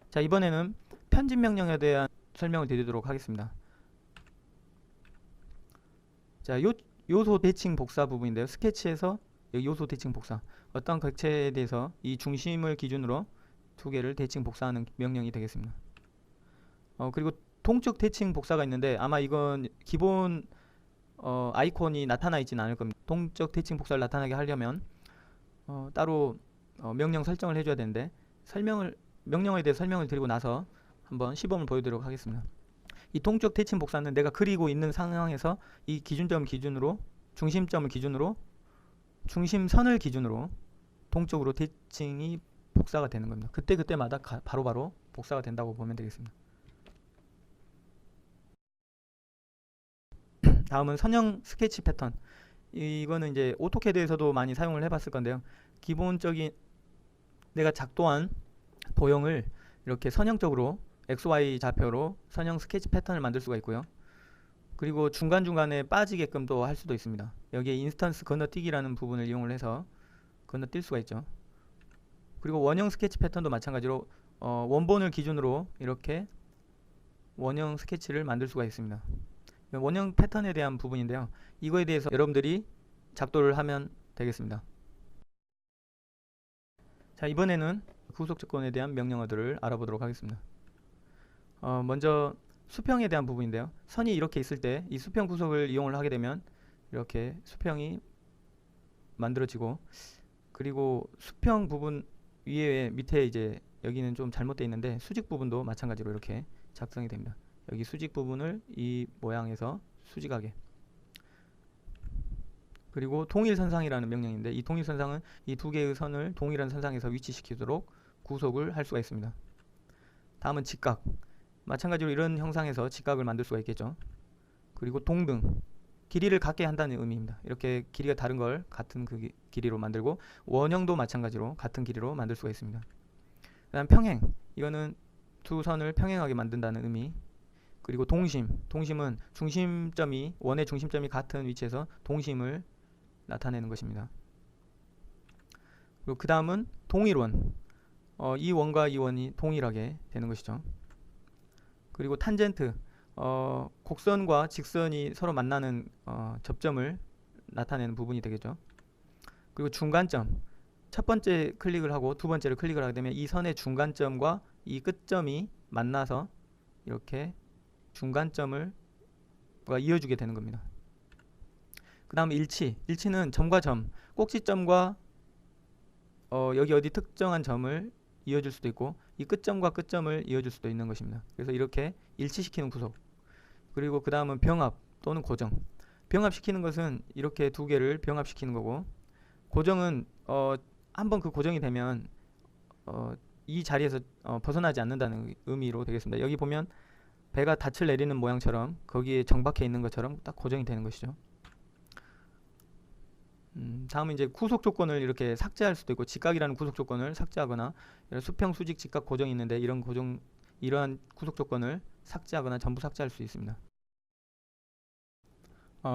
자, 이번에는 편집 명령에 대한 설명을 드리도록 하겠습니다. 자, 요소 대칭 복사 부분인데요. 스케치에서 여기 요소 대칭 복사, 어떤 객체에 대해서 이 중심을 기준으로 두 개를 대칭 복사하는 명령이 되겠습니다. 그리고 동적 대칭 복사가 있는데 아마 이건 기본 아이콘이 나타나 있지는 않을 겁니다. 동적 대칭 복사를 나타나게 하려면 따로 명령 설정을 해줘야 되는데, 명령에 대해 설명을 드리고 나서 한번 시범을 보여드리도록 하겠습니다. 이 동적 대칭 복사는 내가 그리고 있는 상황에서 이 기준점 기준으로, 중심점을 기준으로, 중심선을 기준으로 동적으로 대칭이 복사가 되는 겁니다. 그때마다 바로바로 복사가 된다고 보면 되겠습니다. 다음은 선형 스케치 패턴. 이거는 이제 오토캐드에서도 많이 사용을 해봤을 건데요. 기본적인 내가 작도한 도형을 이렇게 선형적으로 XY 좌표로 선형 스케치 패턴을 만들 수가 있고요. 그리고 중간중간에 빠지게끔도 할 수도 있습니다. 여기에 인스턴스 건너뛰기라는 부분을 이용을 해서 건너뛸 수가 있죠. 그리고 원형 스케치 패턴도 마찬가지로 원본을 기준으로 이렇게 원형 스케치를 만들 수가 있습니다. 원형 패턴에 대한 부분인데요. 이거에 대해서 여러분들이 작도를 하면 되겠습니다. 자, 이번에는 구속 조건에 대한 명령어들을 알아보도록 하겠습니다. 먼저 수평에 대한 부분인데요. 선이 이렇게 있을 때 이 수평 구속을 이용을 하게 되면 이렇게 수평이 만들어지고, 그리고 수평 부분 위에 밑에 이제 여기는 좀 잘못되어 있는데 수직 부분도 마찬가지로 이렇게 작성이 됩니다. 여기 수직 부분을 이 모양에서 수직하게. 그리고 동일선상이라는 명령인데, 이 동일선상은 이 두 개의 선을 동일한 선상에서 위치시키도록 구속을 할 수가 있습니다. 다음은 직각. 마찬가지로 이런 형상에서 직각을 만들 수가 있겠죠. 그리고 동등. 길이를 같게 한다는 의미입니다. 이렇게 길이가 다른 걸 같은 그 길이로 만들고, 원형도 마찬가지로 같은 길이로 만들 수가 있습니다. 그 다음 평행. 이거는 두 선을 평행하게 만든다는 의미. 그리고 동심. 동심은 중심점이, 원의 중심점이 같은 위치에서 동심을 나타내는 것입니다. 그리고 그 다음은 동일원. 이 원과 이 원이 동일하게 되는 것이죠. 그리고 탄젠트. 곡선과 직선이 서로 만나는 접점을 나타내는 부분이 되겠죠. 그리고 중간점. 첫 번째 클릭을 하고 두 번째를 클릭을 하게 되면 이 선의 중간점과 이 끝점이 만나서 이렇게 중간점을 이어주게 되는 겁니다. 그 다음 일치. 일치는 점과 점, 꼭지점과 여기 어디 특정한 점을 이어줄 수도 있고, 이 끝점과 끝점을 이어줄 수도 있는 것입니다. 그래서 이렇게 일치시키는 구속. 그리고 그 다음은 병합 또는 고정. 병합시키는 것은 이렇게 두 개를 병합시키는 거고, 고정은 한번 그 고정이 되면 이 자리에서 벗어나지 않는다는 의미로 되겠습니다. 여기 보면 배가 닻을 내리는 모양처럼 거기에 정박해 있는 것처럼 딱 고정이 되는 것이죠. 다음은 이제 구속 조건을 이렇게 삭제할 수도 있고, 직각이라는 구속 조건을 삭제하거나, 수평, 수직, 직각 고정이 있는데 이러한 구속 조건을 삭제하거나 전부 삭제할 수 있습니다.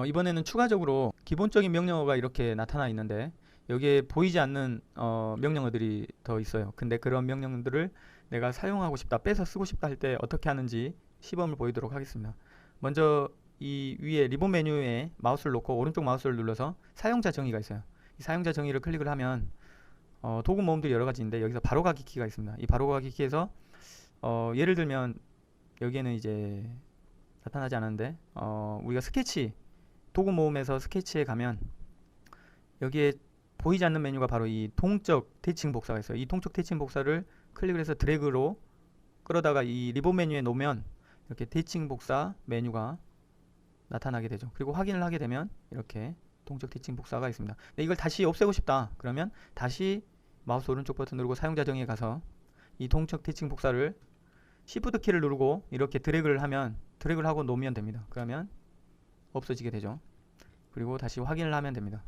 이번에는 추가적으로 기본적인 명령어가 이렇게 나타나 있는데, 여기에 보이지 않는 명령어들이 더 있어요. 근데 그런 명령어들을 내가 사용하고 싶다, 빼서 쓰고 싶다 할 때 어떻게 하는지 시범을 보이도록 하겠습니다. 먼저 이 위에 리본 메뉴에 마우스를 놓고 오른쪽 마우스를 눌러서 사용자 정의가 있어요. 이 사용자 정의를 클릭을 하면 도구 모음들이 여러 가지인데, 여기서 바로가기 키가 있습니다. 이 바로가기 키에서 예를 들면 여기에는 이제 나타나지 않았는데, 우리가 스케치 도구 모음에서 스케치에 가면 여기에 보이지 않는 메뉴가 바로 이 동적 대칭 복사가 있어요. 이 동적 대칭 복사를 클릭을 해서 드래그로 끌어다가 이 리본 메뉴에 놓으면 이렇게 대칭 복사 메뉴가 나타나게 되죠. 그리고 확인을 하게 되면 이렇게 동적 대칭 복사가 있습니다. 근데 이걸 다시 없애고 싶다 그러면 다시 마우스 오른쪽 버튼 누르고 사용자 정의에 가서 이 동적 대칭 복사를 Shift 키를 누르고 이렇게 드래그를 하고 놓으면 됩니다. 그러면 없어지게 되죠. 그리고 다시 확인을 하면 됩니다.